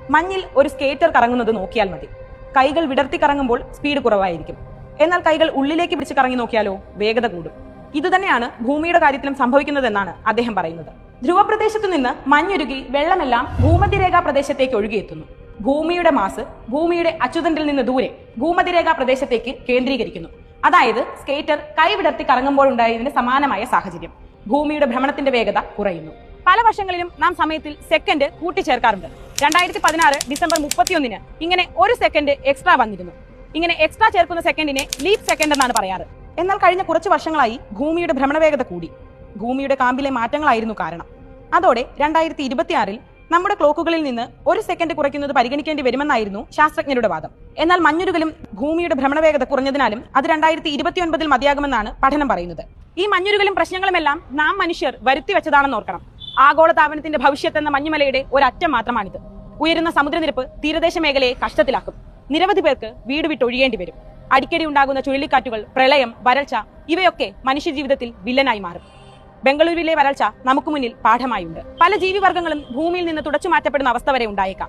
മഞ്ഞിൽ ഒരു സ്കേറ്റർ കറങ്ങുന്നത് നോക്കിയാൽ മതി. കൈകൾ വിടർത്തി കറങ്ങുമ്പോൾ സ്പീഡ് കുറവായിരിക്കും. എന്നാൽ കൈകൾ ഉള്ളിലേക്ക് പിടിച്ച് കറങ്ങി നോക്കിയാലോ വേഗത കൂടും. ഇതുതന്നെയാണ് ഭൂമിയുടെ കാര്യത്തിലും സംഭവിക്കുന്നതെന്നാണ് അദ്ദേഹം പറയുന്നത്. ധ്രുവപ്രദേശത്തു നിന്ന് മഞ്ഞുരുകി വെള്ളമെല്ലാം ഭൂമധ്യരേഖാ പ്രദേശത്തേക്ക് ഒഴുകിയെത്തുന്നു. ഭൂമിയുടെ മാസ് ഭൂമിയുടെ അച്ചുതണ്ടിൽ നിന്ന് ദൂരെ ഭൂമധ്യരേഖാ പ്രദേശത്തേക്ക് കേന്ദ്രീകരിക്കുന്നു. അതായത് സ്കേറ്റർ കൈ വിടർത്തി കറങ്ങുമ്പോഴുണ്ടായതിന് സമാനമായ സാഹചര്യം. ഭൂമിയുടെ ഭ്രമണത്തിന്റെ വേഗത കുറയുന്നു. പല വർഷങ്ങളിലും നാം സമയത്തിൽ സെക്കൻഡ് കൂട്ടിച്ചേർക്കാറുണ്ട്. 2016 ഡിസംബർ 31 ഇങ്ങനെ ഒരു സെക്കൻഡ് എക്സ്ട്രാ വന്നിരുന്നു. ഇങ്ങനെ എക്സ്ട്രാ ചേർക്കുന്ന സെക്കൻഡിനെ ലീപ് സെക്കൻഡ് എന്നാണ് പറയാറ്. എന്നാൽ കഴിഞ്ഞ കുറച്ച് വർഷങ്ങളായി ഭൂമിയുടെ ഭ്രമണവേഗത കൂടി. ഭൂമിയുടെ കാമ്പിലെ മാറ്റങ്ങളായിരുന്നു കാരണം. അതോടെ 2026 നമ്മുടെ ക്ലോക്കുകളിൽ നിന്ന് ഒരു സെക്കൻഡ് കുറയ്ക്കുന്നത് പരിഗണിക്കേണ്ടി വരുമെന്നായിരുന്നു ശാസ്ത്രജ്ഞരുടെ വാദം. എന്നാൽ മഞ്ഞുരുകലും ഭൂമിയുടെ ഭ്രമണവേഗത കുറഞ്ഞതിനാലും അത് 2029 മതിയാകുമെന്നാണ് പഠനം പറയുന്നത്. ഈ മഞ്ഞുരുകലും പ്രശ്നങ്ങളുമെല്ലാം നാം മനുഷ്യർ വരുത്തി വെച്ചതാണെന്ന് ഓർക്കണം. ആഗോളതാപനത്തിന്റെ ഭവിഷ്യത്ത് എന്ന മഞ്ഞുമലയുടെ ഒരറ്റം മാത്രമാണിത്. ഉയരുന്ന സമുദ്രനിരപ്പ് തീരദേശ മേഖലയെ കഷ്ടത്തിലാക്കും. നിരവധി പേർക്ക് വീട് വിട്ടൊഴിയേണ്ടി വരും. അടിക്കടി ഉണ്ടാകുന്ന ചുഴലിക്കാറ്റുകൾ, പ്രളയം, വരൾച്ച ഇവയൊക്കെ മനുഷ്യജീവിതത്തിൽ വില്ലനായി മാറും. ബംഗളൂരുവിലെ വരൾച്ച നമുക്ക് മുന്നിൽ പാഠമായുണ്ട്. പല ജീവിവർഗങ്ങളും ഭൂമിയിൽ നിന്ന് തുടച്ചു മാറ്റപ്പെടുന്ന അവസ്ഥ വരെ ഉണ്ടായേക്കാം.